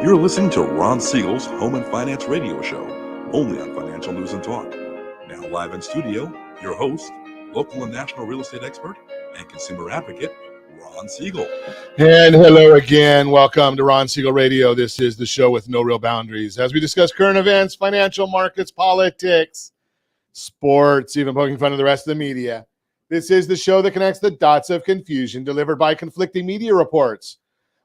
You're listening to Ron Siegel's Home and Finance Radio Show, only on Financial News and Talk. Now live in studio, your host, local and national real estate expert and consumer advocate, Ron Siegel. And hello again. Welcome to Ron Siegel Radio. This is the show with no real boundaries. As we discuss current events, financial markets, politics, sports, even poking fun of the rest of the media. This is the show that connects the dots of confusion delivered by conflicting media reports.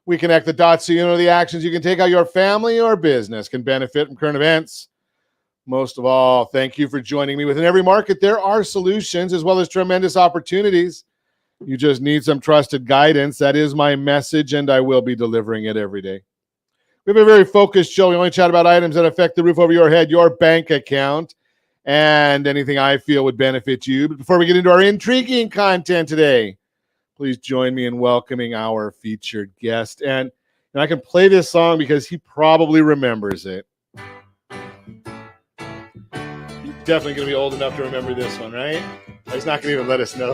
We connect the dots so you know the actions you can take how your family or business can benefit from current events. Most of all, thank you for joining me. Within every market, there are solutions as well as tremendous opportunities. You just need some trusted guidance. That is my message, and I will be delivering it every day. We have a very focused show. We only chat about items that affect the roof over your head, your bank account, and anything I feel would benefit you. But before we get into our intriguing content today, please join me in welcoming our featured guest. And I can play this song because he probably remembers it. He's definitely going to be old enough to remember this one, right? He's not going to even let us know.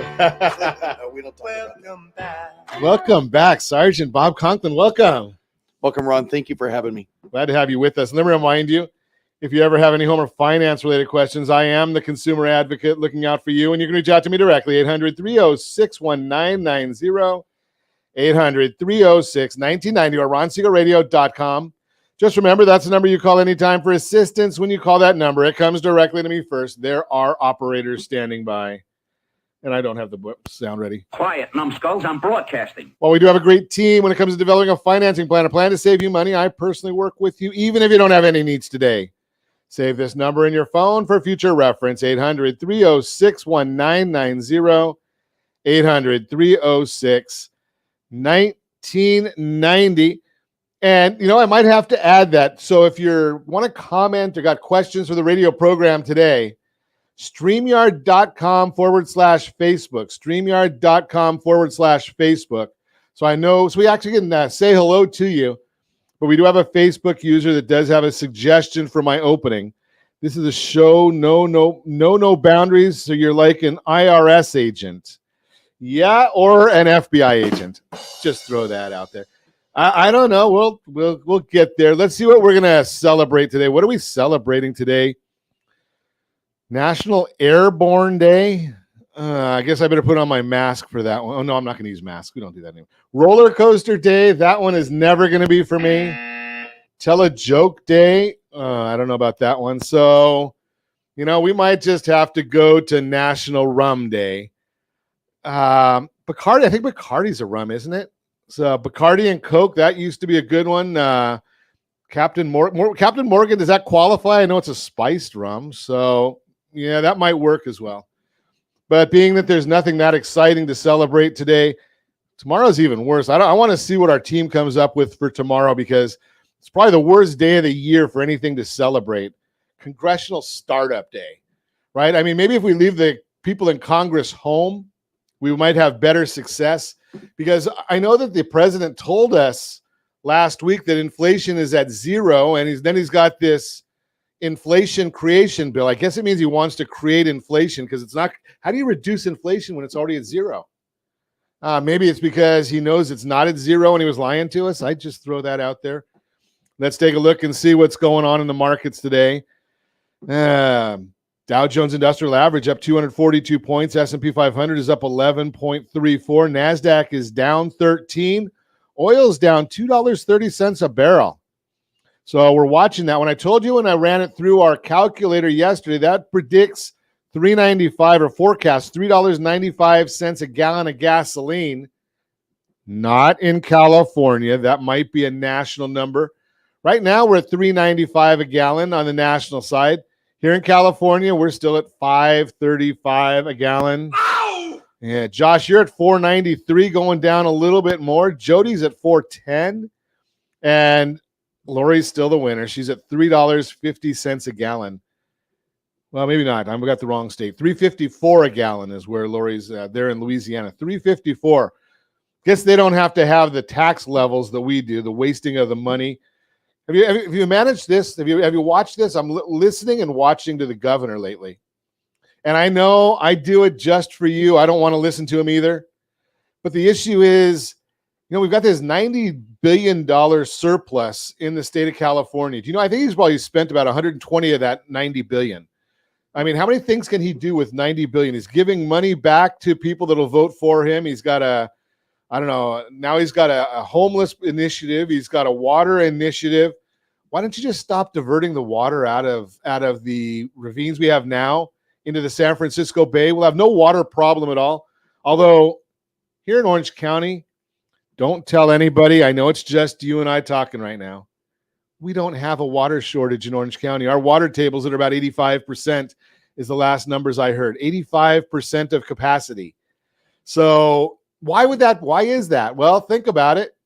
We don't talk Welcome back. Welcome back, Sgt Bob Conklin. Welcome. Welcome, Ron. Thank you for having me. Glad to have you with us. And let me remind you, if you ever have any home or finance-related questions, I am the consumer advocate looking out for you, and you can reach out to me directly, 800-306-1990, 800-306-1990, or ronsiegelradio.com. Just remember, that's the number you call anytime for assistance. When you call that number, it comes directly to me first. There are operators standing by, and I don't have the sound ready. Quiet, numbskulls. I'm broadcasting. Well, we do have a great team when it comes to developing a financing plan, a plan to save you money. I personally work with you, even if you don't have any needs today. Save this number in your phone for future reference, 800-306-1990, 800-306-1990. And, I might have to add that. So if you want to comment or got questions for the radio program today, StreamYard.com/Facebook, StreamYard.com/Facebook. So we actually can say hello to you. But we do have a Facebook user that does have a suggestion for my opening. This is a show, no boundaries. So you're like an IRS agent. Yeah, or an FBI agent. Just throw that out there. I don't know. We'll get there. Let's see what we're going to celebrate today. What are we celebrating today? National Airborne Day. I guess I better put on my mask for that one. Oh, no, I'm not going to use masks. We don't do that anymore. Roller Coaster Day. That one is never going to be for me. Tell a Joke Day. I don't know about that one. So, we might just have to go to National Rum Day. Bacardi. I think Bacardi's a rum, isn't it? So Bacardi and Coke. That used to be a good one. Captain Morgan. Does that qualify? I know it's a spiced rum. So, yeah, that might work as well. But being that there's nothing that exciting to celebrate today, tomorrow's even worse. I want to see what our team comes up with for tomorrow because it's probably the worst day of the year for anything to celebrate. Congressional Startup Day, right? I mean, maybe if we leave the people in Congress home, we might have better success because I know that the president told us last week that inflation is at zero, and he's got this inflation creation bill. I guess it means he wants to create inflation because it's not. How do you reduce inflation when it's already at zero? Maybe it's because he knows it's not at zero and he was lying to us. I just throw that out there. Let's take a look and see what's going on in the markets today. Dow Jones Industrial Average up 242 points. S&P 500 is up 11.34. NASDAQ is down 13. Oil's down $2.30 a barrel. So we're watching that. When I told you when I ran it through our calculator yesterday, that predicts $3.95 or forecasts $3.95 a gallon of gasoline. Not in California. That might be a national number. Right now, we're at $3.95 a gallon on the national side. Here in California, we're still at $5.35 a gallon. Ow! Yeah, Josh, you're at $4.93, going down a little bit more. Jody's at $4.10, and Lori's still the winner. She's at $3.50 a gallon. Well, maybe not. I've got the wrong state. $3.54 a gallon is where Lori's there in Louisiana. $3.54. Guess they don't have to have the tax levels that we do, the wasting of the money. Have you managed this? Have you watched this? I'm listening and watching to the governor lately. And I know I do it just for you. I don't want to listen to him either. But the issue is We've got this $90 billion surplus in the state of California. Do you know, I think he's probably spent about 120 of that 90 billion. I mean, how many things can he do with 90 billion? He's giving money back to people that'll vote for him. He's got now he's got a homeless initiative. He's got a water initiative. Why don't you just stop diverting the water out of the ravines we have now into the San Francisco Bay? We'll have no water problem at all. Although here in Orange County, don't tell anybody. I know it's just you and I talking right now. We don't have a water shortage in Orange County. Our water tables at about 85% is the last numbers I heard. 85% of capacity. So why is that? Well, think about it.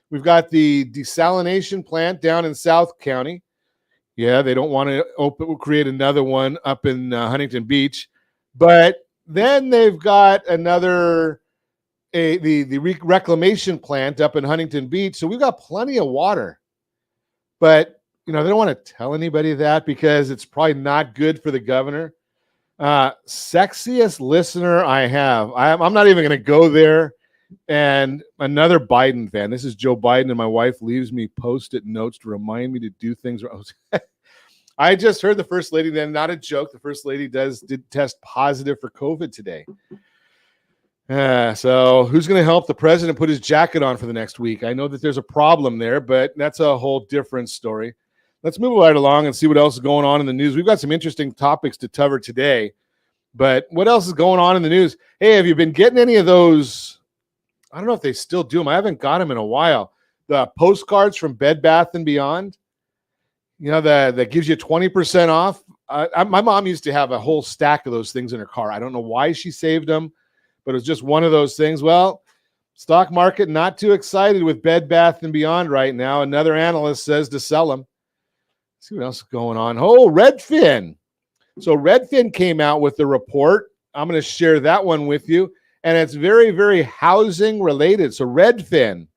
We've got the desalination plant down in South County. Yeah, they don't want to create another one up in Huntington Beach. But then they've got the reclamation plant up in Huntington Beach. So we've got plenty of water. But, they don't want to tell anybody that because it's probably not good for the governor. Sexiest listener I have. I'm not even going to go there. And another Biden fan. This is Joe Biden, and my wife leaves me Post-it notes to remind me to do things. I just heard the First Lady, then not a joke, the First Lady did test positive for COVID today. So who's going to help the president put his jacket on for the next week? I know that there's a problem there, but that's a whole different story. Let's move right along and see what else is going on in the news. We've got some interesting topics to cover today, but what else is going on in the news? Hey, have you been getting any of those? I don't know if they still do them. I haven't got them in a while. The postcards from Bed Bath & Beyond, that gives you 20% off. My mom used to have a whole stack of those things in her car. I don't know why she saved them, but it was just one of those things. Well, stock market not too excited with Bed Bath & Beyond right now. Another analyst says to sell them. Let's see what else is going on. Oh, Redfin. So Redfin came out with the report. I'm going to share that one with you. And it's very, very housing related. So Redfin,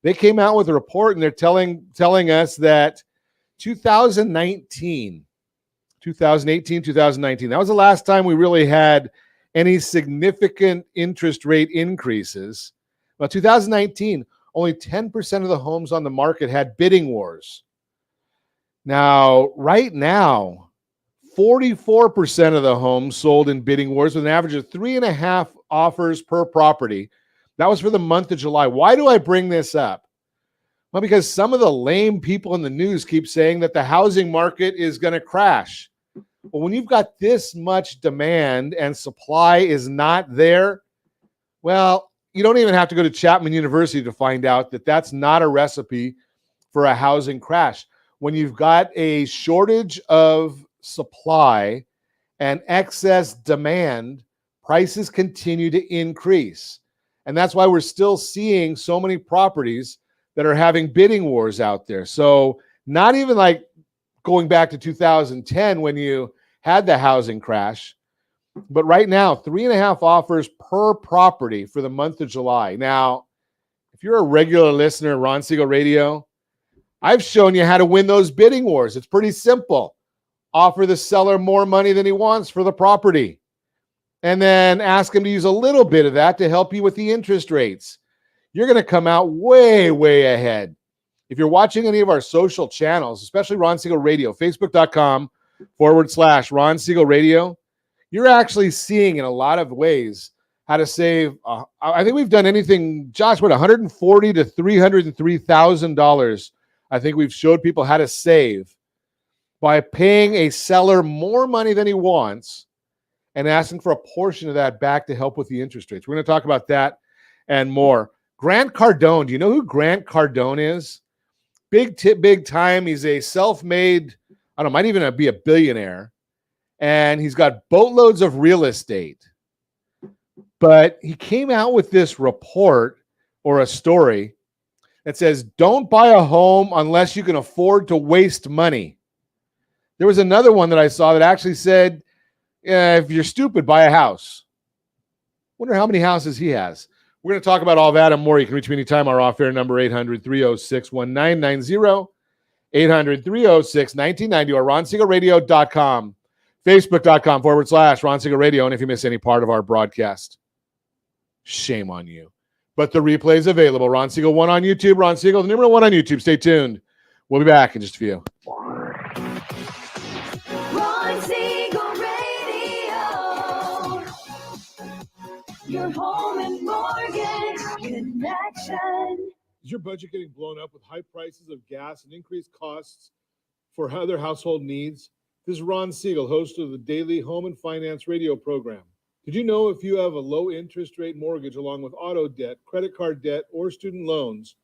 they came out with a report and they're telling us that 2018, 2019, that was the last time we really had any significant interest rate increases. Well, 2019, only 10% of the homes on the market had bidding wars. Now, right now, 44% of the homes sold in bidding wars with an average of 3.5 offers per property. That was for the month of July. Why do I bring this up? Well, because some of the lame people in the news keep saying that the housing market is going to crash. Well, when you've got this much demand and supply is not there, well, you don't even have to go to Chapman University to find out that that's not a recipe for a housing crash. When you've got a shortage of supply and excess demand, prices continue to increase. And that's why we're still seeing so many properties that are having bidding wars out there. So not even like going back to 2010 when you had the housing crash, but right now, 3.5 offers per property for the month of July. Now, if you're a regular listener of Ron Siegel Radio, I've shown you how to win those bidding wars. It's pretty simple. Offer the seller more money than he wants for the property, and then ask him to use a little bit of that to help you with the interest rates. You're going to come out way, way ahead. If you're watching any of our social channels, especially Ron Siegel Radio, facebook.com/Ron Siegel Radio, you're actually seeing in a lot of ways how to save. I think we've done anything, Josh, what, $140,000 to $303,000. I think we've showed people how to save by paying a seller more money than he wants and asking for a portion of that back to help with the interest rates. We're going to talk about that and more. Grant Cardone. Do you know who Grant Cardone is? Big time. He's a self-made, I don't know, might even be a billionaire. And he's got boatloads of real estate. But he came out with this report or a story that says, don't buy a home unless you can afford to waste money. There was another one that I saw that actually said, if you're stupid, buy a house. Wonder how many houses he has. We're going to talk about all that and more. You can reach me anytime. Our off-air number, 800-306-1990, 800-306-1990, or RonSiegelRadio.com, Facebook.com/Ron Siegel Radio. And if you miss any part of our broadcast, shame on you. but the replay is available. Ron Siegel 1 on YouTube. Ron Siegel, the number 1 on YouTube. Stay tuned. We'll be back in just a few. Ron Siegel Radio, your home and mortgage connection. Is your budget getting blown up with high prices of gas and increased costs for other household needs? This is Ron Siegel, host of the daily home and finance radio program. Did you know if you have a low interest rate mortgage along with auto debt, credit card debt, or student loans,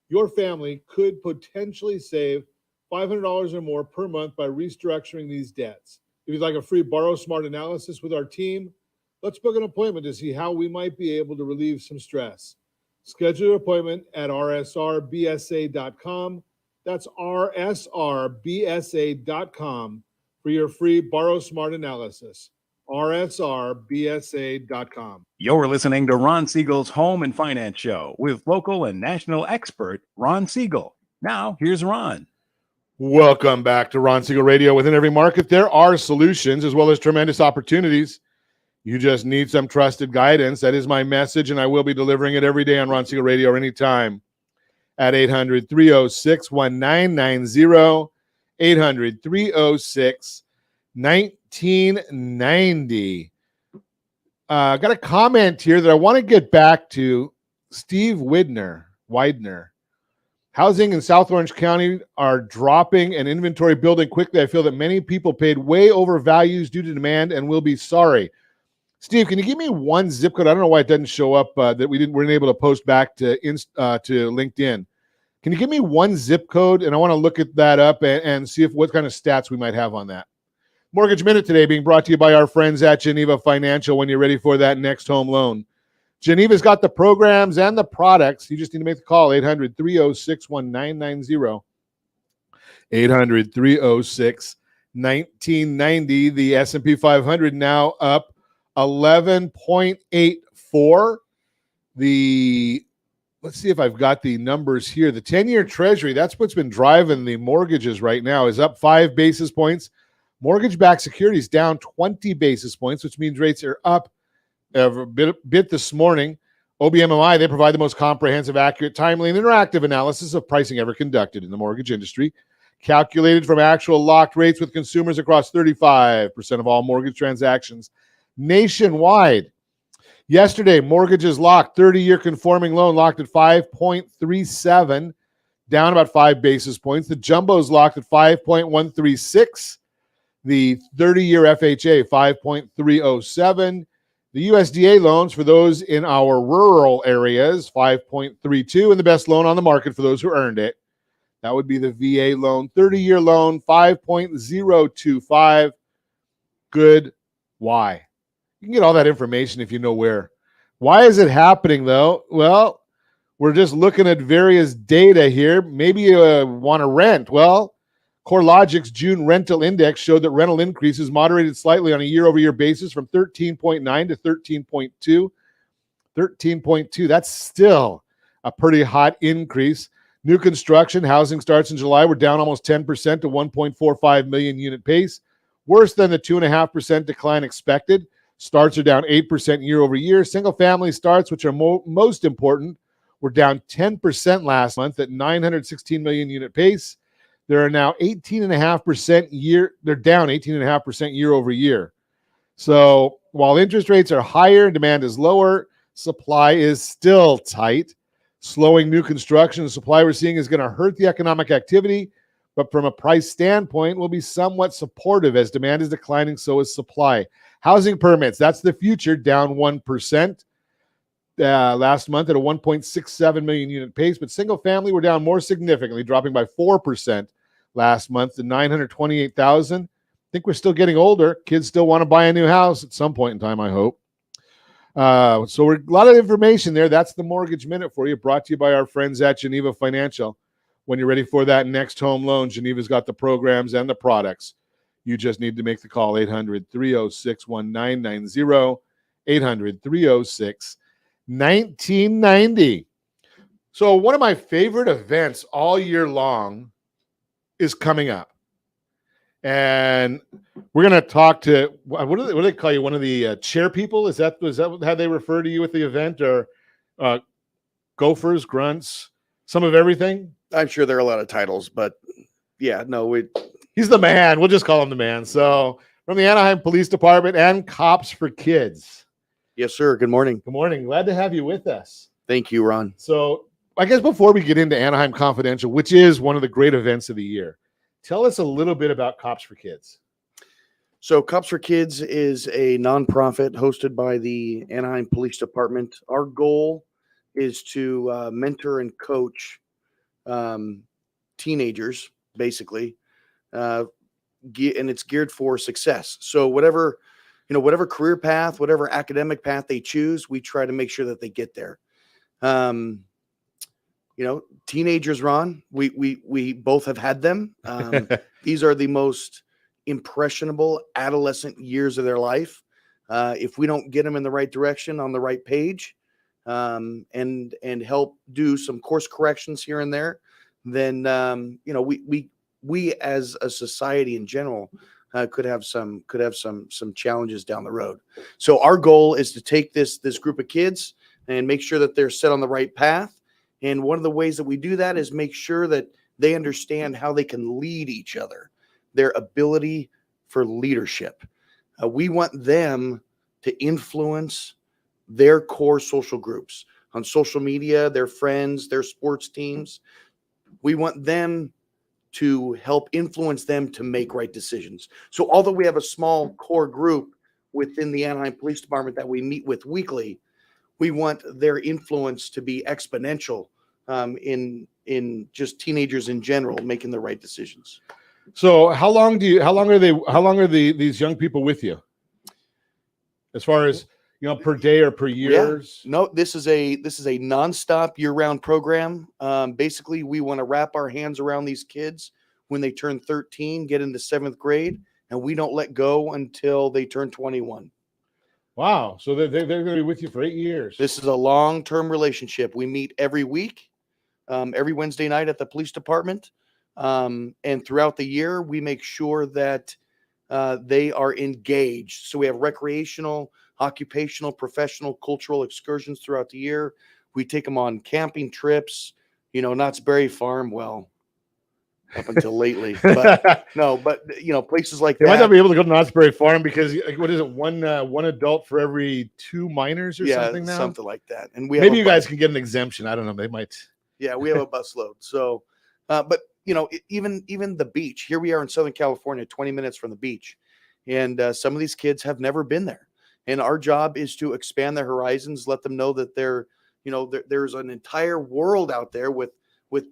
your family could potentially save $500 or more per month by restructuring these debts? If you'd like a free Borrow Smart analysis with our team, let's book an appointment to see how we might be able to relieve some stress. Schedule your appointment at rsrbsa.com. That's rsrbsa.com for your free Borrow Smart analysis. rsrbsa.com. You're listening to Ron Siegel's Home and Finance Show with local and national expert Ron Siegel. Now, here's Ron. Welcome back to Ron Siegel Radio. Within every market, there are solutions as well as tremendous opportunities. You just need some trusted guidance. That is my message, and I will be delivering it every day on Ron Siegel Radio anytime at 800-306-1990, 800-306-1990. Got a comment here that I want to get back to. Steve Widener. Housing in South Orange County are dropping and inventory building quickly. I feel that many people paid way over values due to demand and will be sorry. Steve, can you give me one zip code? I don't know why it doesn't show up that we weren't able to post back to LinkedIn. Can you give me one zip code? And I want to look at that up and see what kind of stats we might have on that. Mortgage Minute today being brought to you by our friends at Geneva Financial when you're ready for that next home loan. Geneva's got the programs and the products. You just need to make the call, 800-306-1990, 800-306-1990. The S&P 500 now up 11.84. Let's see if I've got the numbers here. The 10-year Treasury, that's what's been driving the mortgages right now, is up 5 basis points. Mortgage-backed securities down 20 basis points, which means rates are up a bit this morning. OBMMI, they provide the most comprehensive, accurate, timely, and interactive analysis of pricing ever conducted in the mortgage industry, calculated from actual locked rates with consumers across 35% of all mortgage transactions nationwide. Yesterday, mortgages locked, 30-year conforming loan locked at 5.37, down about 5 basis points. The jumbos locked at 5.136. The 30-year FHA, 5.307. The USDA loans for those in our rural areas, 5.32. And the best loan on the market for those who earned it, that would be the VA loan, 30-year loan, 5.025. Good. Why? You can get all that information if you know where. Why is it happening, though? Well, we're just looking at various data here. Maybe you want to rent. Well, CoreLogic's June rental index showed that rental increases moderated slightly on a year-over-year basis from 13.9 to 13.2. 13.2, that's still a pretty hot increase. New construction, housing starts in July were down almost 10% to 1.45 million unit pace, worse than the 2.5% decline expected. Starts are down 8% year over year. Single-family starts, which are most important, were down 10% last month at 916 million unit pace. There are now 18.5% year. They're down 18.5% year over year. So while interest rates are higher, demand is lower, supply is still tight. Slowing new construction, the supply we're seeing is going to hurt the economic activity, but from a price standpoint, will be somewhat supportive as demand is declining, so is supply. Housing permits, that's the future, down 1% last month at a 1.67 million unit pace, but single family were down more significantly, dropping by 4% last month to 928,000. I think we're still getting older. Kids still want to buy a new house at some point in time, I hope. So we're a lot of information there. That's the Mortgage Minute for you, brought to you by our friends at Geneva Financial. When you're ready for that next home loan, Geneva's got the programs and the products. You just need to make the call, 800-306-1990, 800-306-1990. So one of my favorite events all year long is coming up. And we're going to talk to, what do they call you? One of the chair people? Is that how they refer to you at the event? Or gophers, grunts, some of everything? I'm sure there are a lot of titles, but yeah, no, He's the man. We'll just call him the man. So from the Anaheim Police Department and Cops for Kids. yes, sir. Good morning. Good morning. Glad to have you with us. Thank you, Ron. So I guess before we get into Anaheim Confidential, which is one of the great events of the year, tell us a little bit about Cops for Kids. So Cops for Kids is a nonprofit hosted by the Anaheim Police Department. Our goal is to mentor and coach teenagers, basically, and it's geared for success. So whatever career path, whatever academic path they choose, we try to make sure that they get there. Teenagers, Ron, we both have had them. These are the most impressionable adolescent years of their life. If we don't get them in the right direction, on the right page, and help do some course corrections here and there, then we as a society in general could have some challenges down the road. So our goal is to take this group of kids and make sure that they're set on the right path. And one of the ways that we do that is make sure that they understand how they can lead each other, their ability for leadership. We want them to influence their core social groups on social media, their friends, their sports teams. We want them to help influence them to make right decisions. So although we have a small core group within the Anaheim Police Department that we meet with weekly, we want their influence to be exponential in just teenagers in general making the right decisions. So how long are these young people with you? As far as, per day or per years? Yeah. No, this is a nonstop year-round program. Basically, we want to wrap our hands around these kids when they turn 13, get into 7th grade, and we don't let go until they turn 21. Wow. So they're going to be with you for 8 years. This is a long-term relationship. We meet every week, every Wednesday night at the police department. And throughout the year, we make sure that they are engaged. So we have recreational, occupational, professional, cultural excursions throughout the year. We take them on camping trips, Knott's Berry Farm. Well, up until lately, but places like they that. might not be able to go to Knott's Berry Farm because what is it? One adult for every 2 minors or something now? Something like that. And maybe you guys can get an exemption. I don't know. They might. Yeah, we have a busload. So, but even the beach. Here we are in Southern California, 20 minutes from the beach, and some of these kids have never been there. And our job is to expand their horizons, let them know that there's an entire world out there with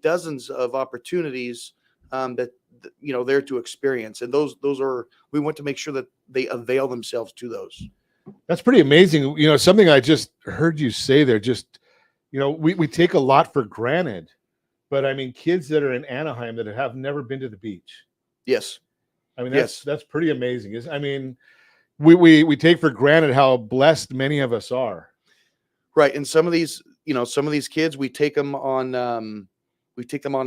dozens of opportunities that they're to experience. And we want to make sure that they avail themselves to those. That's pretty amazing. Something I just heard you say there. Just we take a lot for granted, but I mean, kids that are in Anaheim that have never been to the beach. Yes. I mean, that's pretty amazing. I mean, we take for granted how blessed many of us are. Right. And some of these kids, we take them on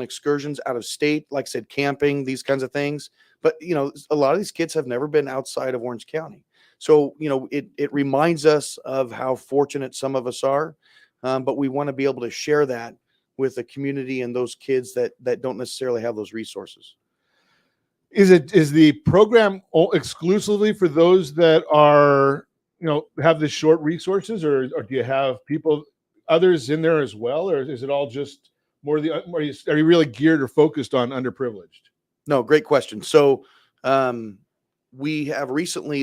excursions out of state, like I said, camping, these kinds of things. But, a lot of these kids have never been outside of Orange County. So, it reminds us of how fortunate some of us are. But we want to be able to share that with the community and those kids that don't necessarily have those resources. Is the program exclusively for those that are, have the short resources, or do you have others in there as well? Or is it all just more are you really geared or focused on underprivileged? No, great question. So we have recently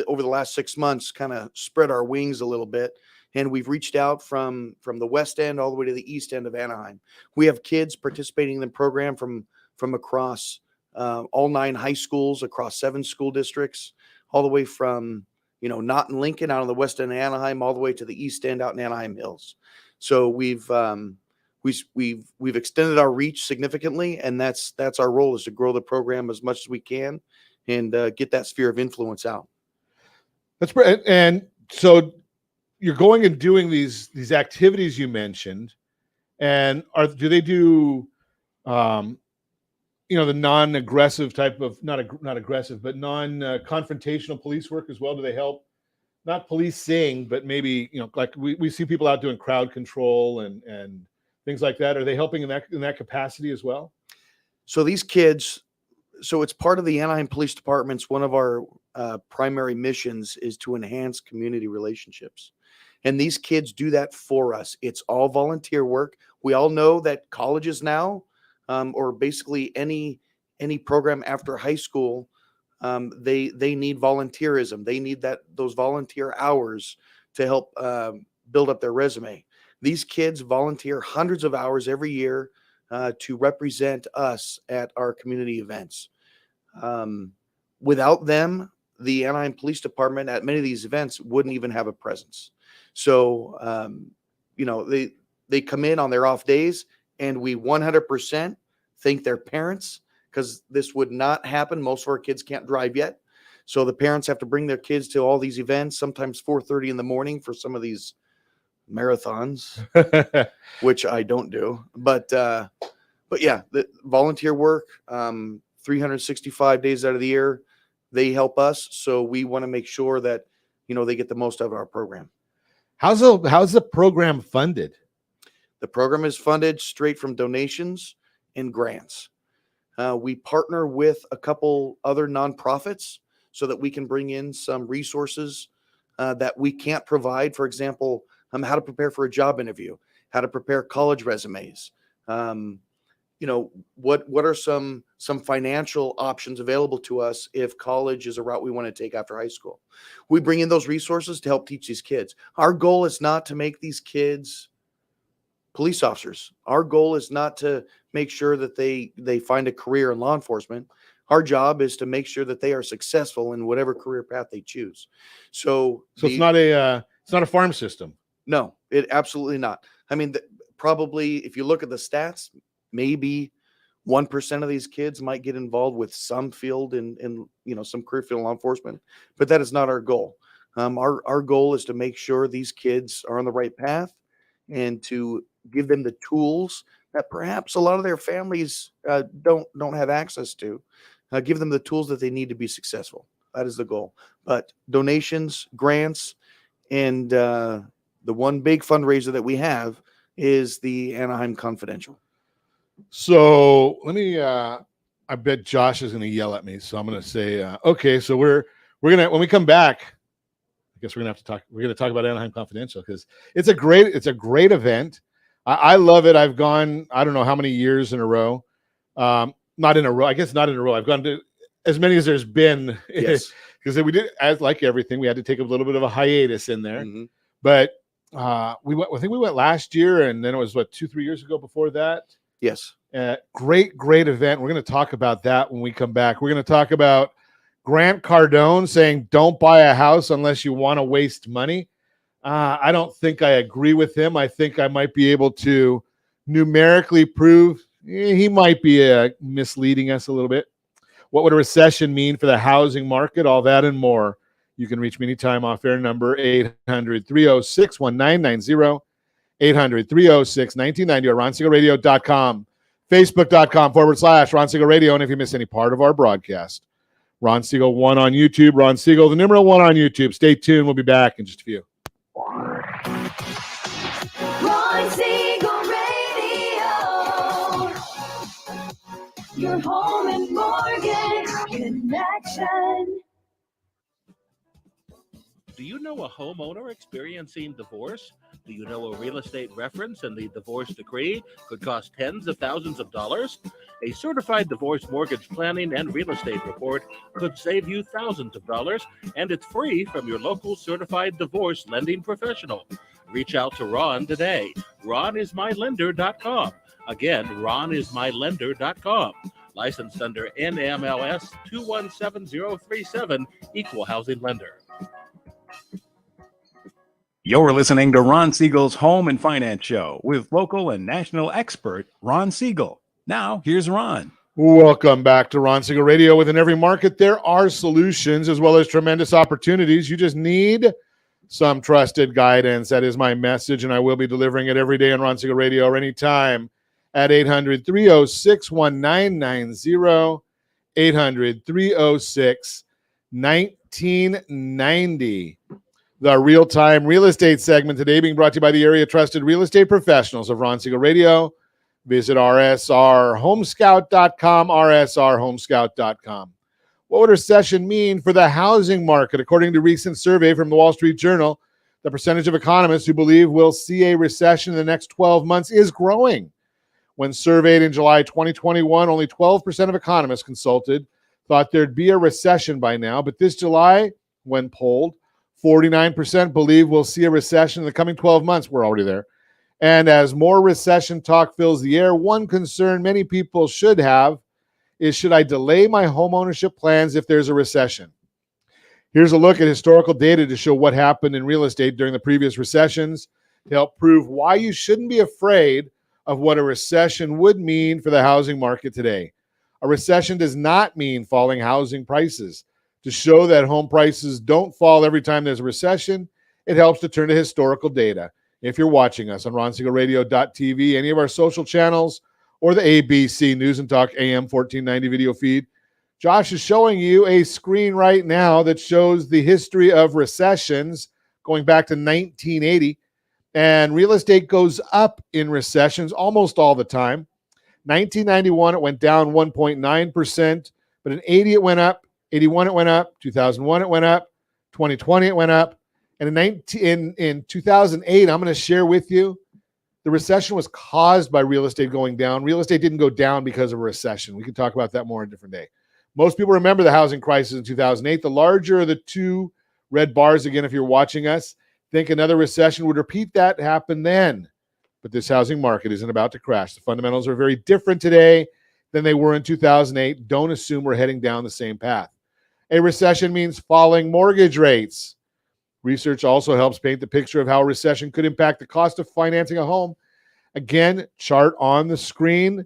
over the last 6 months kind of spread our wings a little bit, and we've reached out from the west end all the way to the east end of Anaheim. We have kids participating in the program from across all 9 high schools, across 7 school districts, all the way from Knott and Lincoln out on the west end of Anaheim, all the way to the east end out in Anaheim Hills. So we've extended our reach significantly, and that's our role, is to grow the program as much as we can and get that sphere of influence out. That's great. And so you're going and doing these activities you mentioned, and do they do the non-aggressive type of not aggressive but non-confrontational police work as well? Do they help not policing, but maybe, like we see people out doing crowd control and things like that. Are they helping in that capacity as well? So these kids, so it's part of the Anaheim Police Department's, one of our primary missions is to enhance community relationships. And these kids do that for us. It's all volunteer work. We all know that colleges now, or basically any program after high school, they need volunteerism. They need those volunteer hours to help build up their resume. These kids volunteer hundreds of hours every year to represent us at our community events. Without them, the Anaheim Police Department at many of these events wouldn't even have a presence. So, they come in on their off days, and we 100% thank their parents, because this would not happen. Most of our kids can't drive yet. So the parents have to bring their kids to all these events, sometimes 4:30 in the morning for some of these marathons, which I don't do. But yeah, the volunteer work, 365 days out of the year, they help us. So we want to make sure that, they get the most out of our program. How's the program funded? The program is funded straight from donations and grants. We partner with a couple other nonprofits so that we can bring in some resources that we can't provide. For example, how to prepare for a job interview, how to prepare college resumes. What are some financial options available to us if college is a route we want to take after high school? We bring in those resources to help teach these kids. Our goal is not to make these kids police officers. Our goal is not to make sure that they find a career in law enforcement. Our job is to make sure that they are successful in whatever career path they choose. So it's not a farm system. No, it absolutely not. I mean, probably if you look at the stats, maybe 1% of these kids might get involved with some field in some career field in law enforcement, but that is not our goal. Our goal is to make sure these kids are on the right path and to give them the tools that perhaps a lot of their families don't have access to. Give them the tools that they need to be successful. That is the goal. But donations, grants, and the one big fundraiser that we have is the Anaheim Confidential. So let me, I bet Josh is going to yell at me. So I'm going to say, okay, so we're going to, when we come back, I guess we're going to talk about Anaheim Confidential, because it's a great event. I love it. I've gone, I don't know how many years in a row. Not in a row. I guess not in a row. I've gone to as many as there's been. Yes. Because we did, as like everything, we had to take a little bit of a hiatus in there. Mm-hmm. But we went. I think we went last year, and then it was 2-3 years ago before that. Yes. Great event. We're going to talk about that when we come back. We're going to talk about Grant Cardone saying, "Don't buy a house unless you want to waste money." I don't think I agree with him. I think I might be able to numerically prove he might be misleading us a little bit. What would a recession mean for the housing market? All that and more. You can reach me anytime off air number 800-306-1990, 800-306-1990, or RonSiegelRadio.com, Facebook.com/Ron Siegel Radio. And if you miss any part of our broadcast, Ron Siegel 1 on YouTube, Ron Siegel, the number 1 on YouTube. Stay tuned. We'll be back in just a few. Ron Siegel Radio, your home and mortgage connection. Do you know a homeowner experiencing divorce? Do you know a real estate reference and the divorce decree could cost tens of thousands of dollars? A certified divorce mortgage planning and real estate report could save you thousands of dollars, and it's free from your local certified divorce lending professional. Reach out to Ron today. RonIsMyLender.com. Again, RonIsMyLender.com. Licensed under NMLS 217037, Equal Housing Lender. You're listening to Ron Siegel's Home and Finance Show with local and national expert Ron Siegel. Now, here's Ron. Welcome back to Ron Siegel Radio. Within every market, there are solutions as well as tremendous opportunities. You just need some trusted guidance. That is my message, and I will be delivering it every day on Ron Siegel Radio or anytime at 800-306-1990, 800-306-1990. The real-time real estate segment today being brought to you by the area trusted real estate professionals of Ron Siegel Radio. Visit rsrhomescout.com, rsrhomescout.com. What would recession mean for the housing market? According to a recent survey from the Wall Street Journal, the percentage of economists who believe we'll see a recession in the next 12 months is growing. When surveyed in July 2021, only 12% of economists consulted thought there'd be a recession by now. But this July, when polled, 49% believe we'll see a recession in the coming 12 months. We're already there. And as more recession talk fills the air, one concern many people should have is, should I delay my home ownership plans if there's a recession? Here's a look at historical data to show what happened in real estate during the previous recessions to help prove why you shouldn't be afraid of what a recession would mean for the housing market today. A recession does not mean falling housing prices. To show that home prices don't fall every time there's a recession, it helps to turn to historical data. If you're watching us on RonSiegelRadio.tv, any of our social channels, or the ABC News and Talk AM 1490 video feed, Josh is showing you a screen right now that shows the history of recessions going back to 1980. And real estate goes up in recessions almost all the time. 1991, it went down 1.9%, but in 80, it went up. 81, it went up. 2001, it went up. 2020, it went up. And in 2008, I'm going to share with you, the recession was caused by real estate going down. Real estate didn't go down because of a recession. We can talk about that more on a different day. Most people remember the housing crisis in 2008. The larger of the two red bars, again, if you're watching us, think another recession would repeat that happened then. But this housing market isn't about to crash. The fundamentals are very different today than they were in 2008. Don't assume we're heading down the same path. A recession means falling mortgage rates. Research also helps paint the picture of how a recession could impact the cost of financing a home. Again, chart on the screen.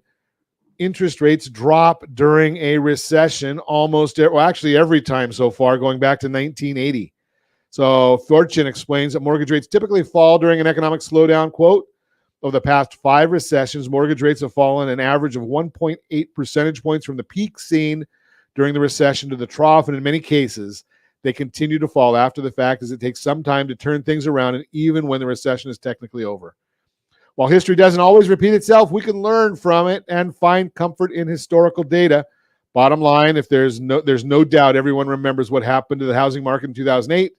Interest rates drop during a recession actually every time so far, going back to 1980. So Fortune explains that mortgage rates typically fall during an economic slowdown. Quote, over the past 5 recessions, mortgage rates have fallen an average of 1.8 percentage points from the peak seen during the recession to the trough, and in many cases, they continue to fall after the fact, as it takes some time to turn things around, and even when the recession is technically over. While history doesn't always repeat itself, we can learn from it and find comfort in historical data. Bottom line, if there's no doubt everyone remembers what happened to the housing market in 2008,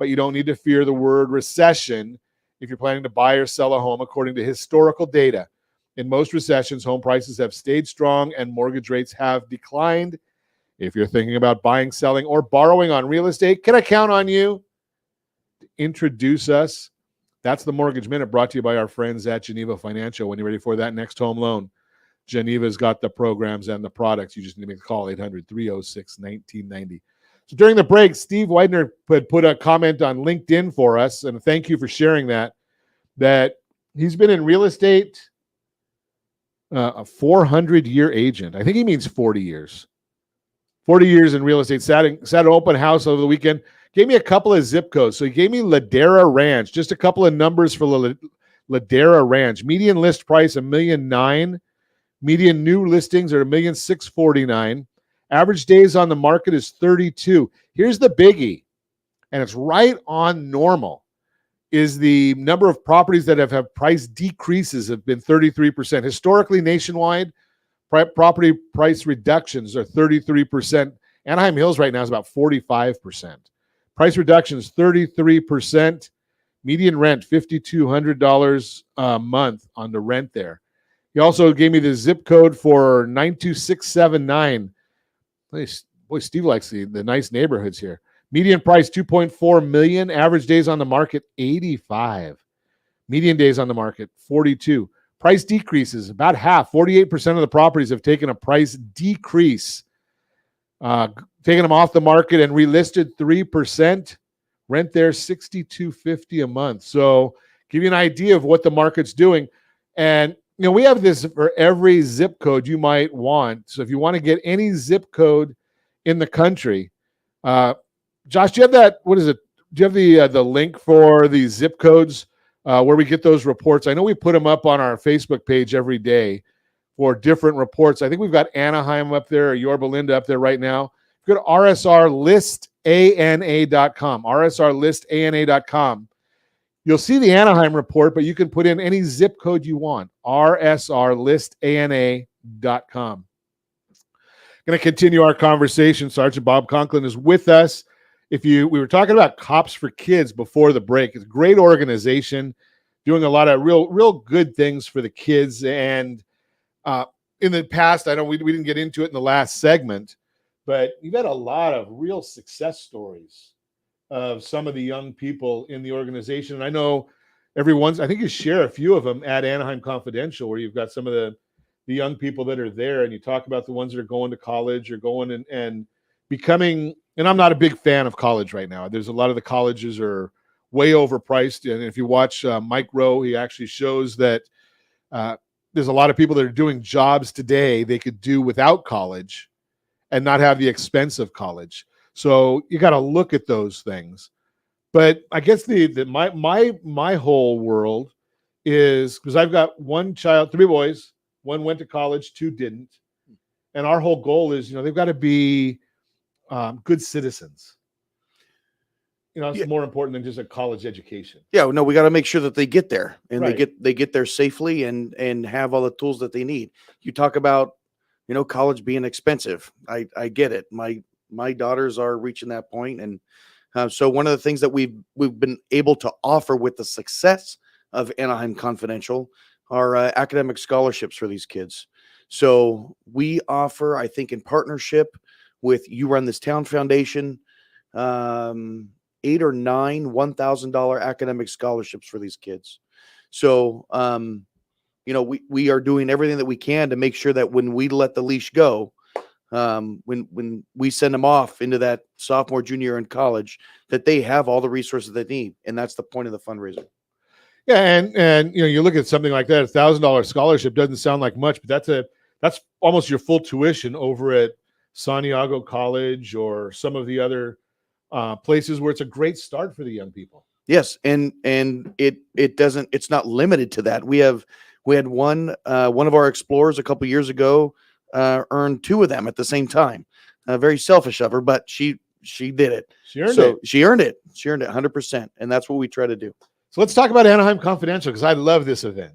but you don't need to fear the word recession if you're planning to buy or sell a home. According to historical data, in most recessions, home prices have stayed strong and mortgage rates have declined. If you're thinking about buying, selling, or borrowing on real estate, can I count on you to introduce us? That's the Mortgage Minute, brought to you by our friends at Geneva Financial. When you're ready for that next home loan, Geneva's got the programs and the products. You just need to make a call, 800-306-1990. So during the break, Steve Widener put a comment on LinkedIn for us, and thank you for sharing that he's been in real estate, a 400-year agent. I think he means 40 years. 40 years in real estate. Sat an open house over the weekend. Gave me a couple of zip codes. So he gave me Ladera Ranch. Just a couple of numbers for Ladera Ranch. Median list price, $1.9 million. Median new listings are $1,649,000. Average days on the market is 32. Here's the biggie, and it's right on normal, is the number of properties that have price decreases have been 33%. Historically, nationwide, property price reductions are 33%. Anaheim Hills right now is about 45%. Price reductions, 33%. Median rent, $5,200 a month on the rent there. He also gave me the zip code for 92679. Boy, Steve likes the nice neighborhoods here. Median price, $2.4 million. Average days on the market, 85. Median days on the market, 42. Price decreases, about half. 48% of the properties have taken a price decrease, taken them off the market and relisted 3%. Rent there, $6,250 a month. So give you an idea of what the market's doing. And we have this for every zip code you might want. So if you want to get any zip code in the country, Josh, do you have that? What is it? Do you have the link for the zip codes where we get those reports? I know we put them up on our Facebook page every day for different reports. I think we've got Anaheim up there, or Yorba Linda up there right now. Go to rsrlistana.com, rsrlistana.com. You'll see the Anaheim report, but you can put in any zip code you want, rsrlistana.com. Going to continue our conversation. Sgt Bob Conklin is with us. We were talking about Cops for Kids before the break. It's a great organization doing a lot of real good things for the kids. And in the past, I know we didn't get into it in the last segment, but you've had a lot of real success stories of some of the young people in the organization. And I know I think you share a few of them at Anaheim Confidential, where you've got some of the young people that are there, and you talk about the ones that are going to college or going and becoming, and I'm not a big fan of college right now. There's a lot of the colleges are way overpriced. And if you watch Mike Rowe, he actually shows that there's a lot of people that are doing jobs today they could do without college and not have the expense of college. So you got to look at those things. But I guess my whole world is, because I've got one child, 3 boys, 1 went to college, 2 didn't. And our whole goal is, they've got to be good citizens. It's more important than just a college education. Yeah, no, we got to make sure that they get there and Right. they get there safely and have all the tools that they need. You talk about, college being expensive. I get it. My daughters are reaching that point, and so one of the things that we've been able to offer with the success of Anaheim Confidential are academic scholarships for these kids. So we offer, I think, in partnership with You Run This Town Foundation, 8 or 9 $1,000 academic scholarships for these kids. So, we are doing everything that we can to make sure that when we let the leash go, when we send them off into that sophomore, junior in college, that they have all the resources they need. And that's the point of the fundraiser. Yeah. And you look at something like that, $1,000 scholarship doesn't sound like much, but that's almost your full tuition over at Santiago College or some of the other places where it's a great start for the young people. Yes, and it's not limited to that. We had one of our explorers a couple years ago earned 2 of them at the same time. Very selfish of her, but she did it. She earned it. She earned it 100%, and that's what we try to do. So let's talk about Anaheim Confidential, because I love this event.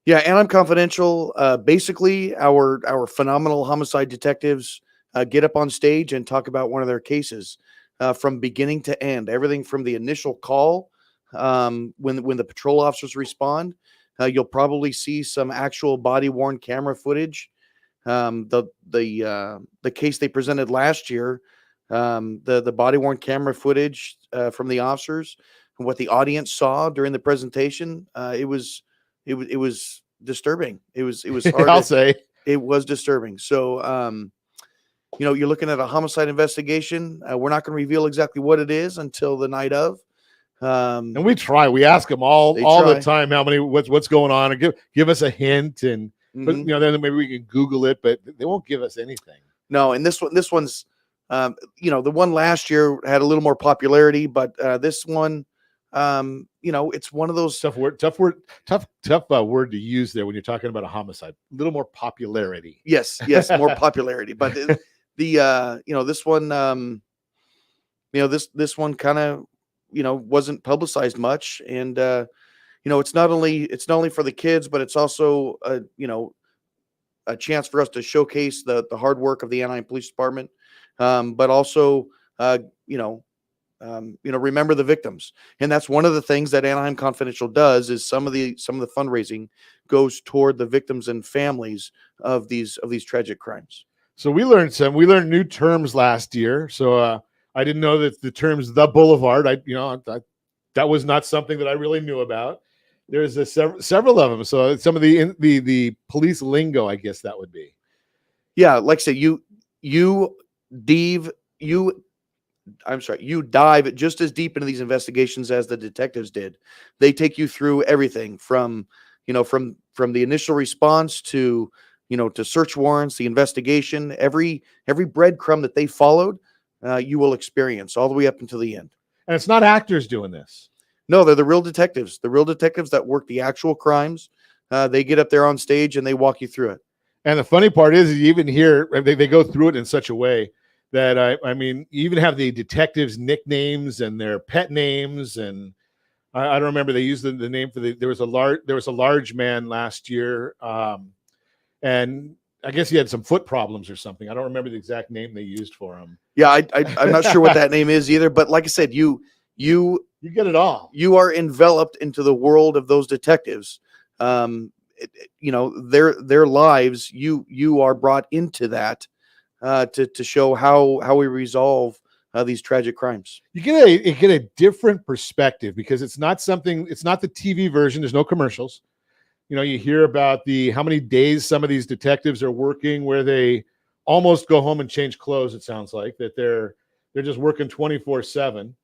Yeah, Anaheim Confidential. Basically, our phenomenal homicide detectives get up on stage and talk about one of their cases. From beginning to end, everything from the initial call, when the patrol officers respond, you'll probably see some actual body worn camera footage. The case they presented last year, the body worn camera footage from the officers and what the audience saw during the presentation, it was disturbing. It was hard. I'll say it was disturbing. So. You're looking at a homicide investigation. We're not going to reveal exactly what it is until the night of. And we ask them all the time what's going on, and give us a hint, and but then maybe we can Google it, but they won't give us anything. No, and this one's the one last year had a little more popularity, but this one, it's one of those tough word to use there when you're talking about a homicide. A little more popularity. Yes, more popularity, but this one, this one kind of, wasn't publicized much, and it's not only for the kids, but it's also a chance for us to showcase the hard work of the Anaheim Police Department, but also remember the victims. And that's one of the things that Anaheim Confidential does, is some of the fundraising goes toward the victims and families of these tragic crimes. So we learned new terms last year. So I didn't know that the terms "the Boulevard." That was not something that I really knew about. There's several of them. So some of the police lingo, I guess that would be. Yeah, like I said, you dive just as deep into these investigations as the detectives did. They take you through everything from the initial response to search warrants, the investigation, every breadcrumb that they followed, you will experience all the way up until the end. And it's not actors doing this. No, they're the real detectives that work the actual crimes. They get up there on stage and they walk you through it. And the funny part is you even hear they go through it in such a way that I mean, you even have the detectives' nicknames and their pet names, and I don't remember, they used the name for there was a large man last year, and I guess he had some foot problems or something. I don't remember the exact name they used for him. Yeah, I'm not sure what that name is either, but like I said, you get it all. You are enveloped into the world of those detectives. Their lives, you are brought into that to show how we resolve these tragic crimes. You get a different perspective because it's not the TV version. There's no commercials. You hear about how many days some of these detectives are working, where they almost go home and change clothes. It sounds like that they're just working 24/7.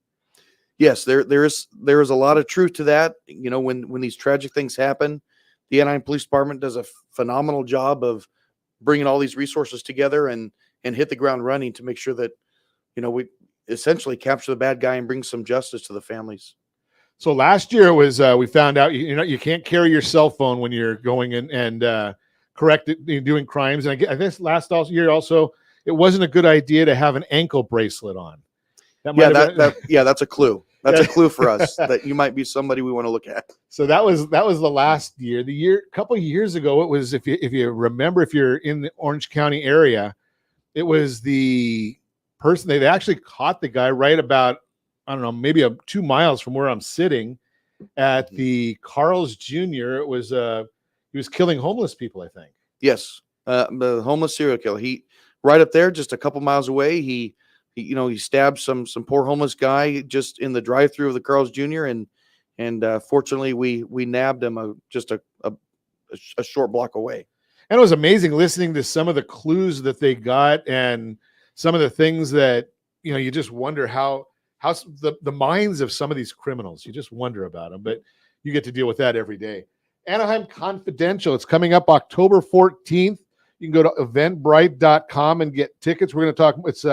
Yes, there is a lot of truth to that. When these tragic things happen, the Anaheim Police Department does a phenomenal job of bringing all these resources together and hit the ground running to make sure that we essentially capture the bad guy and bring some justice to the families. So last year was we found out you can't carry your cell phone when you're going in and doing crimes. And I guess last year also, it wasn't a good idea to have an ankle bracelet on. That's a clue. That's a clue for us that you might be somebody we want to look at. So that was the last year. A couple of years ago, it was, if you remember, if you're in the Orange County area, it was the person, they actually caught the guy right about, I don't know, maybe 2 miles from where I'm sitting at the Carl's Jr. It was he was killing homeless people, I think. Yes, the homeless serial killer. He right up there, just a couple miles away. He stabbed some poor homeless guy just in the drive-through of the Carl's Jr. and fortunately we nabbed him just a short block away. And it was amazing listening to some of the clues that they got and some of the things that you just wonder how the minds of some of these criminals. You just wonder about them, but you get to deal with that every day. Anaheim Confidential. It's coming up October 14th. You can go to eventbrite.com and get tickets. We're going to talk. It's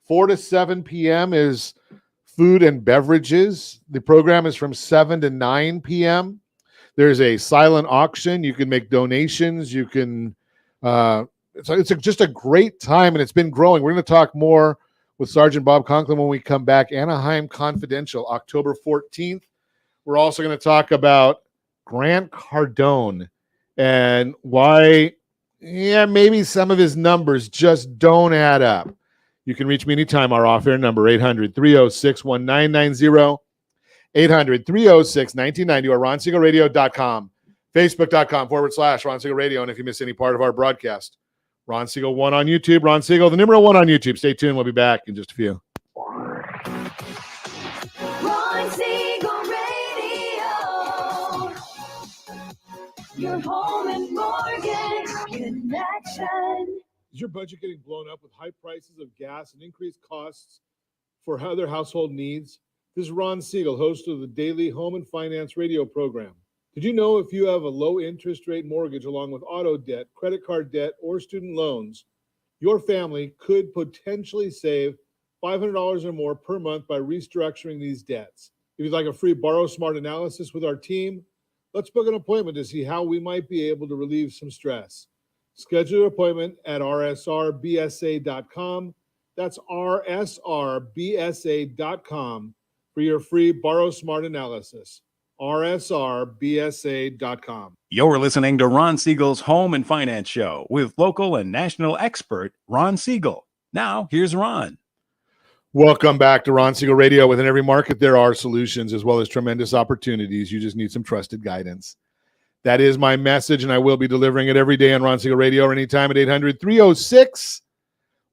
4 to 7 p.m. is food and beverages. The program is from 7 to 9 p.m. There's a silent auction. You can make donations. You can. It's just a great time, and it's been growing. We're going to talk more with Sgt Bob Conklin when we come back. Anaheim Confidential, October 14th. We're also going to talk about Grant Cardone and why, maybe some of his numbers just don't add up. You can reach me anytime. Our off-air number, 800-306-1990, 800-306-1990, or RonSiegelRadio.com, Facebook.com/Ron Siegel Radio. And if you miss any part of our broadcast, Ron Siegel 1 on YouTube, Ron Siegel, the number 1 on YouTube. Stay tuned. We'll be back in just a few. Ron Siegel Radio, your home and mortgage connection. Is your budget getting blown up with high prices of gas and increased costs for other household needs? This is Ron Siegel, host of the daily home and finance radio program. Did you know if you have a low interest rate mortgage along with auto debt, credit card debt, or student loans, your family could potentially save $500 or more per month by restructuring these debts? If you'd like a free Borrow Smart analysis with our team, let's book an appointment to see how we might be able to relieve some stress. Schedule your appointment at rsrbsa.com. That's rsrbsa.com for your free Borrow Smart analysis. rsrbsa.com. You're listening to Ron Siegel's Home and Finance Show with local and national expert Ron Siegel. Now, here's Ron. Welcome back to Ron Siegel Radio. Within every market, there are solutions as well as tremendous opportunities. You just need some trusted guidance. That is my message, and I will be delivering it every day on Ron Siegel Radio or anytime at 800-306-1990,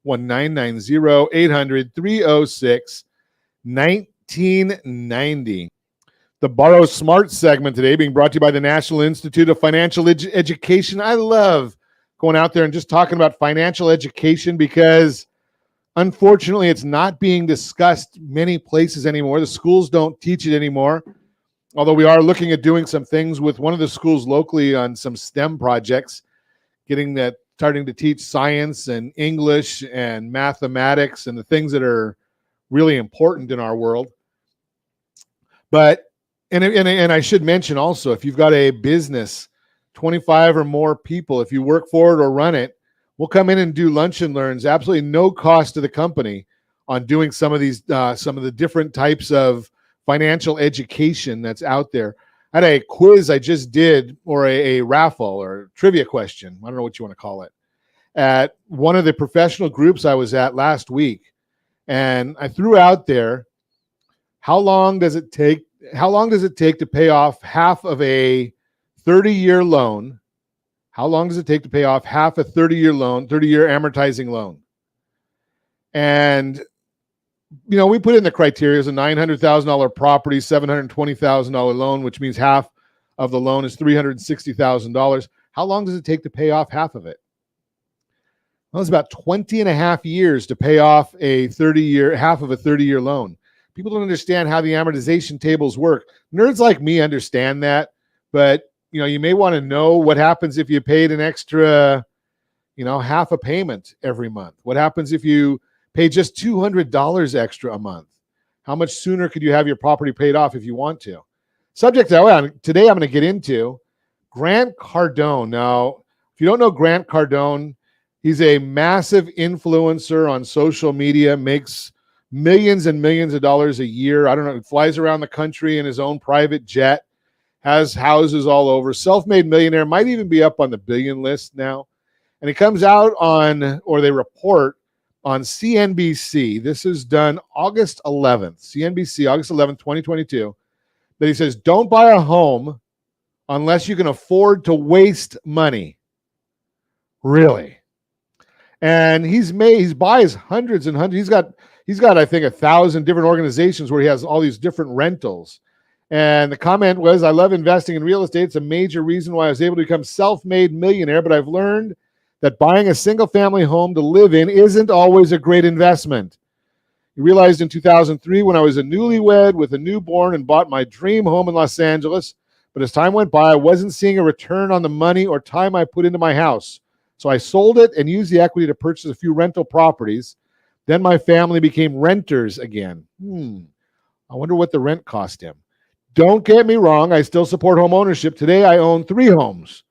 800-306-1990. The Borrow Smart segment today being brought to you by the National Institute of Financial Education. I love going out there and just talking about financial education because, unfortunately, it's not being discussed many places anymore. The schools don't teach it anymore. Although we are looking at doing some things with one of the schools locally on some STEM projects, starting to teach science and English and mathematics and the things that are really important in our world. But, and I should mention also, if you've got a business, 25 or more people, if you work for it or run it, We'll come in and do lunch and learns, absolutely no cost to the company on doing some of these, some of the different types of financial education that's out there. I had a quiz I just did, or a raffle or trivia question. I don't know what you want to call it, at one of the professional groups I was at last week. And I threw out there, how long does it take to pay off half of a 30-year loan? How long does it take to pay off half a 30-year loan, 30-year amortizing loan? And, you know, we put in the criteria as a $900,000 property, $720,000 loan, which means half of the loan is $360,000. How long does it take to pay off half of it? Well, it's about 20 and a half years to pay off half of a 30-year loan. People don't understand how the amortization tables work. Nerds like me understand that, but you know, you may want to know what happens if you paid an extra, you know, half a payment every month. What happens if you pay just $200 extra a month? How much sooner could you have your property paid off if you want to? Subject today I'm going to get into Grant Cardone. Now, if you don't know Grant Cardone, he's a massive influencer on social media, makes millions and millions of dollars a year. I don't know, flies around the country in his own private jet, has houses all over, self-made millionaire, might even be up on the billion list now. And he comes out on, or they report on CNBC. This is done August 11th, CNBC, August 11th, 2022, that he says, don't buy a home unless you can afford to waste money. Really? And he buys hundreds and hundreds. He's got I think 1,000 different organizations where he has all these different rentals. And the comment was, I love investing in real estate. It's a major reason why I was able to become self-made millionaire, but I've learned that buying a single family home to live in isn't always a great investment. He realized in 2003 when I was a newlywed with a newborn and bought my dream home in Los Angeles, but as time went by, I wasn't seeing a return on the money or time I put into my house. So I sold it and used the equity to purchase a few rental properties. Then my family became renters again. I wonder what the rent cost him. Don't get me wrong, I still support home ownership. Today I own 3 homes,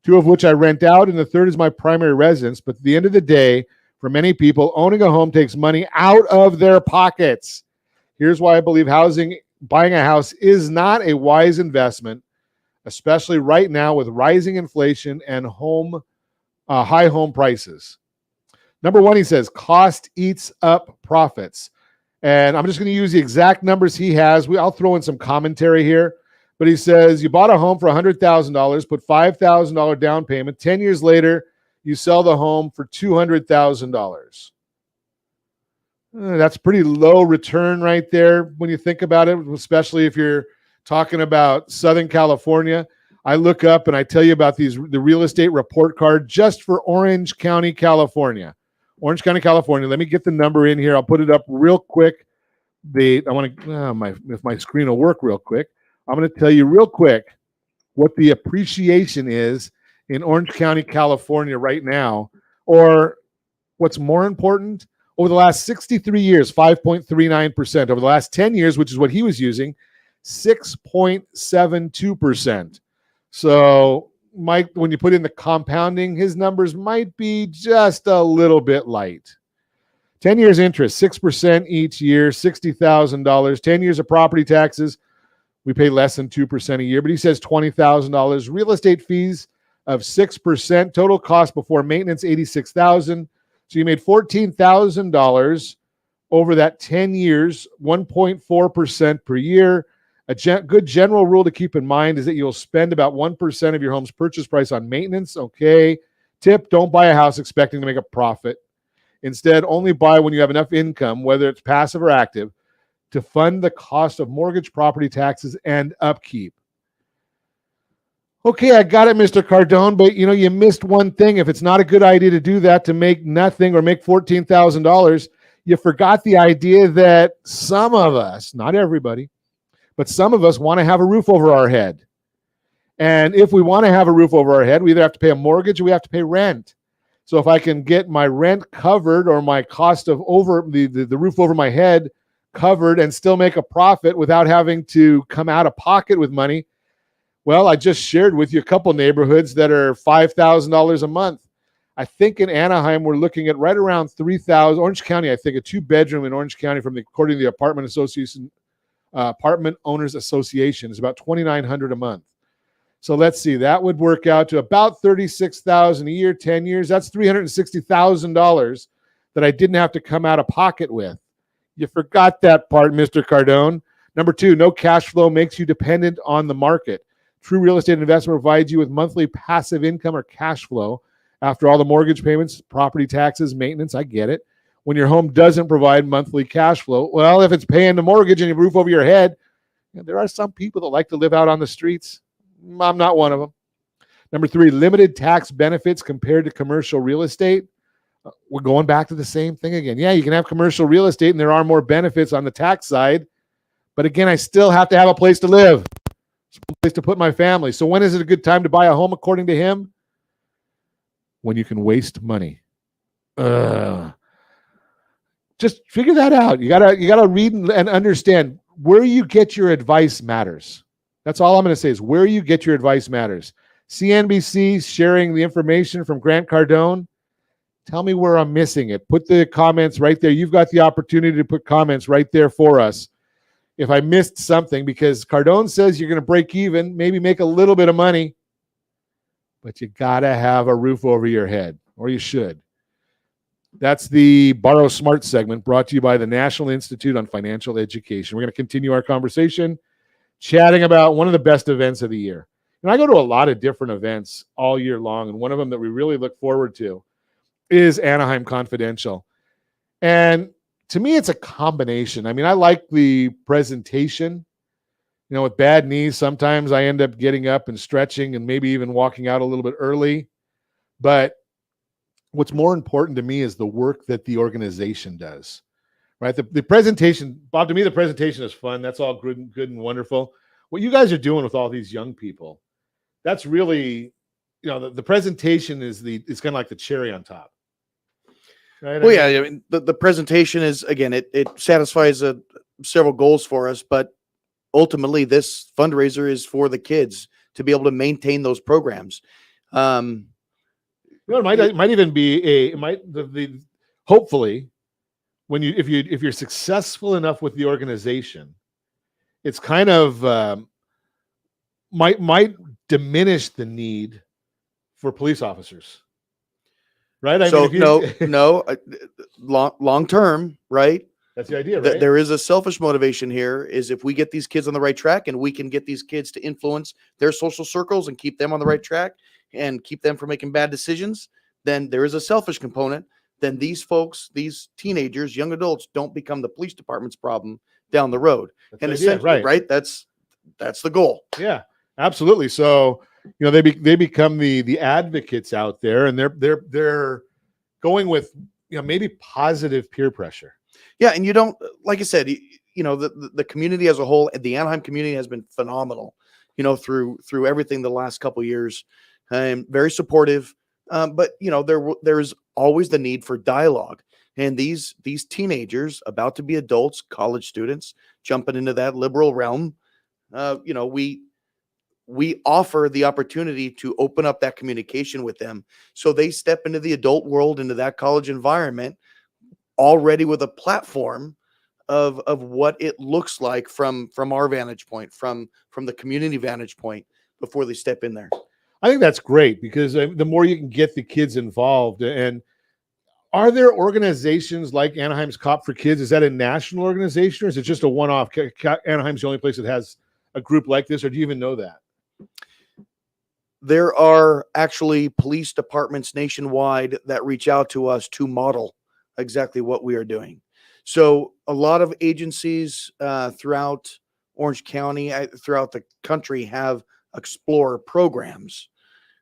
2 of which I rent out, and the third is my primary residence. But at the end of the day, for many people, owning a home takes money out of their pockets. Here's why I believe buying a house is not a wise investment, especially right now with rising inflation and high home prices. Number 1, he says, cost eats up profits. And I'm just going to use the exact numbers he has. I'll throw in some commentary here. But he says, you bought a home for $100,000, put $5,000 down payment. 10 years later, you sell the home for $200,000. That's pretty low return right there when you think about it, especially if you're talking about Southern California. I look up and I tell you about the real estate report card just for Orange County, California. Orange County, California. Let me get the number in here. I'll put it up real quick. If my screen will work real quick. I'm going to tell you real quick what the appreciation is in Orange County, California right now, or what's more important, over the last 63 years, 5.39%. Over the last 10 years, which is what he was using, 6.72%. So, Mike, when you put in the compounding, his numbers might be just a little bit light. 10 years interest, 6% each year, $60,000. 10 years of property taxes, we pay less than 2% a year, but he says $20,000. Real estate fees of 6%. Total cost before maintenance, $86,000. So you made $14,000 over that 10 years, 1.4% per year. A good general rule to keep in mind is that you'll spend about 1% of your home's purchase price on maintenance. Okay. Tip, don't buy a house expecting to make a profit. Instead, only buy when you have enough income, whether it's passive or active, to fund the cost of mortgage, property taxes, and upkeep. Okay, I got it, Mr. Cardone, but you missed one thing. If it's not a good idea to do that to make nothing or make $14,000, you forgot the idea that some of us, not everybody, but some of us want to have a roof over our head. And if we want to have a roof over our head, we either have to pay a mortgage or we have to pay rent. So if I can get my rent covered or my cost of the roof over my head covered and still make a profit without having to come out of pocket with money, well, I just shared with you a couple neighborhoods that are $5,000 a month. I think in Anaheim, we're looking at right around 3,000. Orange County, I think a 2-bedroom in Orange County according to the Apartment Owners Association is about $2,900 a month. So let's see, that would work out to about $36,000 a year, 10 years. That's $360,000 that I didn't have to come out of pocket with. You forgot that part, Mr. Cardone. Number 2, no cash flow makes you dependent on the market. True real estate investment provides you with monthly passive income or cash flow after all the mortgage payments, property taxes, maintenance. I get it. When your home doesn't provide monthly cash flow, well, if it's paying the mortgage and a roof over your head, there are some people that like to live out on the streets. I'm not one of them. Number 3, limited tax benefits compared to commercial real estate. We're going back to the same thing again. Yeah, you can have commercial real estate and there are more benefits on the tax side. But again, I still have to have a place to live, a place to put my family. So when is it a good time to buy a home according to him? When you can waste money. Just figure that out. You gotta read and understand where you get your advice matters. That's all I'm going to say is where you get your advice matters. CNBC sharing the information from Grant Cardone. Tell me where I'm missing it. Put the comments right there. You've got the opportunity to put comments right there for us. If I missed something, because Cardone says you're going to break even, maybe make a little bit of money, but you got to have a roof over your head, or you should. That's the Borrow Smart segment brought to you by the National Institute on Financial Education. We're going to continue our conversation chatting about one of the best events of the year. And I go to a lot of different events all year long, and one of them that we really look forward to is Anaheim Confidential. And to me, it's a combination. I mean, I like the presentation. You know, with bad knees, sometimes I end up getting up and stretching and maybe even walking out a little bit early. But what's more important to me is the work that the organization does, right? The presentation, Bob, to me, the presentation is fun. That's all good and wonderful. What you guys are doing with all these young people, that's really, you know, the presentation is it's kind of like the cherry on top. Right? Well, yeah, I mean, the presentation is, again, it satisfies several goals for us, but ultimately this fundraiser is for the kids to be able to maintain those programs. You know, it might even be hopefully if you're successful enough with the organization, it's kind of might diminish the need for police officers. Right. Long term, right? That's the idea, right? There is a selfish motivation here is if we get these kids on the right track and we can get these kids to influence their social circles and keep them on the right track and keep them from making bad decisions, then there is a selfish component. Then these folks, these teenagers, young adults don't become the police department's problem down the road. That's and essentially, right? That's the goal. Yeah, absolutely. So, you know, they become the advocates out there, and they're going with, you know, maybe positive peer pressure. Yeah, and you don't, like I said, you know, the community as a whole, the Anaheim community has been phenomenal, you know, through everything the last couple of years, very supportive. But you know, there's always the need for dialogue, and these teenagers about to be adults, college students, jumping into that liberal realm, you know, we offer the opportunity to open up that communication with them so they step into the adult world, into that college environment already with a platform of what it looks like from our vantage point, from the community vantage point before they step in there. I think that's great because the more you can get the kids involved. And are there organizations like Anaheim's Cop for Kids? Is that a national organization, or is it just a one-off? Anaheim's the only place that has a group like this, or do you even know that? There are actually police departments nationwide that reach out to us to model exactly what we are doing. So a lot of agencies throughout Orange County, throughout the country, have Explorer programs.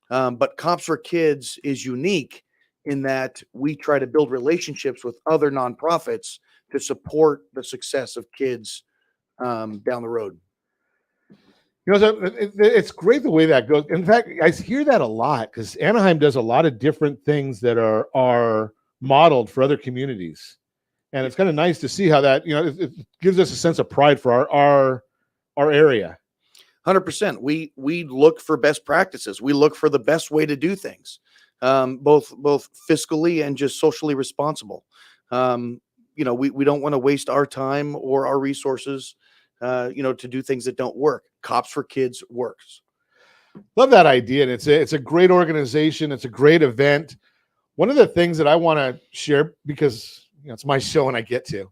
But Cops for Kids is unique in that we try to build relationships with other nonprofits to support the success of kids down the road. You know, so it's great the way that goes. In fact, I hear that a lot because Anaheim does a lot of different things that are modeled for other communities. And it's kind of nice to see how that, you know, it gives us a sense of pride for our area. 100%. We look for best practices. We look for the best way to do things. both fiscally and just socially responsible. We don't want to waste our time or our resources, to do things that don't work. Cops for Kids works. Love that idea. And it's a great organization. It's a great event. One of the things that I want to share, because it's my show and I get to,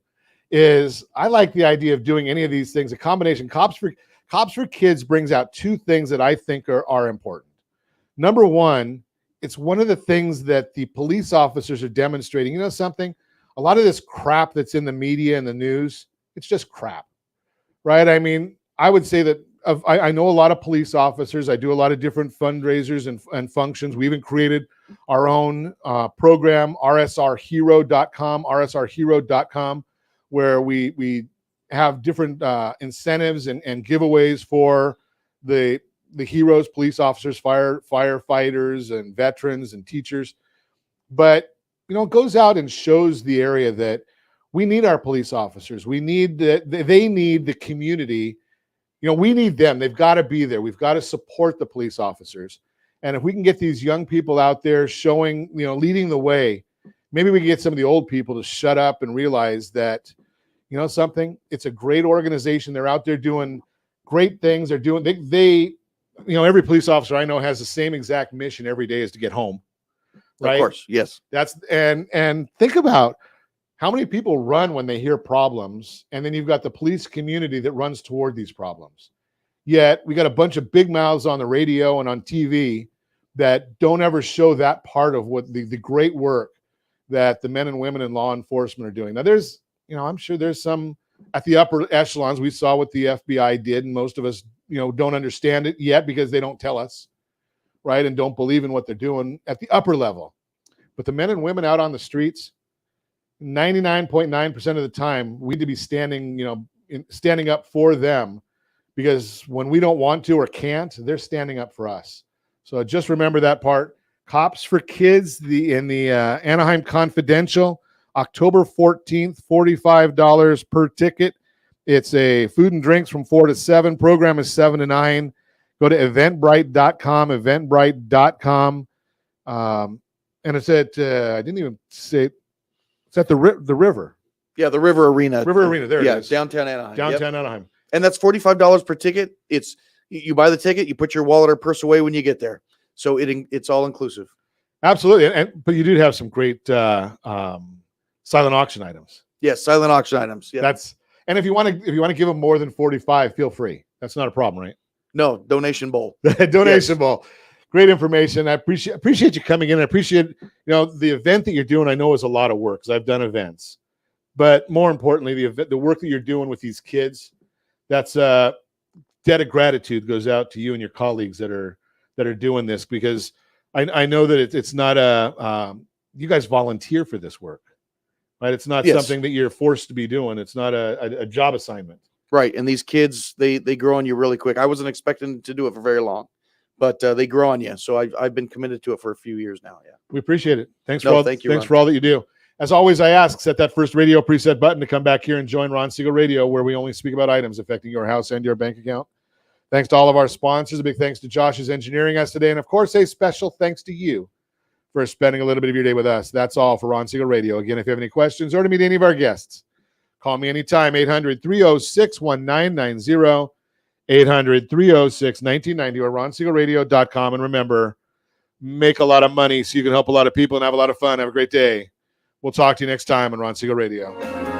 is I like the idea of doing any of these things. A combination. Cops for Kids brings out two things that I think are important. Number one, it's one of the things that the police officers are demonstrating. You know something? A lot of this crap that's in the media and the news, it's just crap, right? I mean, I would say that I know a lot of police officers. I do a lot of different fundraisers and functions. We even created our own program, rsrhero.com, where we have different incentives and giveaways for the heroes, police officers, firefighters, and veterans and teachers. But it goes out and shows the area that we need our police officers. We need they need the community. We need them. They've got to be there. We've got to support the police officers. And if we can get these young people out there showing, leading the way, maybe we can get some of the old people to shut up and realize that, something, it's a great organization. They're out there doing great things. They're doing, every police officer I know has the same exact mission every day, is to get home. Right? Of course. Yes. And think about how many people run when they hear problems, and then you've got the police community that runs toward these problems. Yet we got a bunch of big mouths on the radio and on TV that don't ever show that part of what the great work that the men and women in law enforcement are doing. Now there's, I'm sure there's some at the upper echelons. We saw what the FBI did, and most of us, don't understand it yet because they don't tell us, right? And don't believe in what they're doing at the upper level. But the men and women out on the streets, 99.9% of the time, we need to be standing up for them, because when we don't want to or can't, they're standing up for us. So just remember that part. Cops for Kids, in the Anaheim Confidential, October 14th, $45 per ticket. It's a food and drinks from 4 to 7. Program is 7 to 9. Go to eventbrite.com, eventbrite.com. And it's at, I didn't even say, it's at the river. Yeah, the River Arena. River Arena, there it is. Downtown Anaheim. Downtown Anaheim. And that's $45 per ticket. It's you buy the ticket, you put your wallet or purse away when you get there. So it's all inclusive. Absolutely. But you do have some great silent auction items. Yes, silent auction items. Yeah. And if you want to give them more than 45, feel free. That's not a problem, right? No, donation bowl. Donation bowl. Great information. I appreciate you coming in. I appreciate, the event that you're doing. I know is a lot of work, because I've done events, but more importantly, the work that you're doing with these kids, that's a debt of gratitude goes out to you and your colleagues that are doing this, because I know that it's not you guys volunteer for this work, right? It's not something that you're forced to be doing. It's not a job assignment. Right. And these kids, they grow on you really quick. I wasn't expecting to do it for very long, but they grow on you. So I've been committed to it for a few years now. Yeah. We appreciate it. Thanks thank you, Ron. For all that you do. As always, I ask, set that first radio preset button to come back here and join Ron Siegel Radio, where we only speak about items affecting your house and your bank account. Thanks to all of our sponsors. A big thanks to Josh who's engineering us today. And of course, a special thanks to you for spending a little bit of your day with us. That's all for Ron Siegel Radio. Again, if you have any questions or to meet any of our guests, call me anytime, 800-306-1990, 800-306-1990, or ronsiegelradio.com. And remember, make a lot of money so you can help a lot of people and have a lot of fun. Have a great day. We'll talk to you next time on Ron Siegel Radio.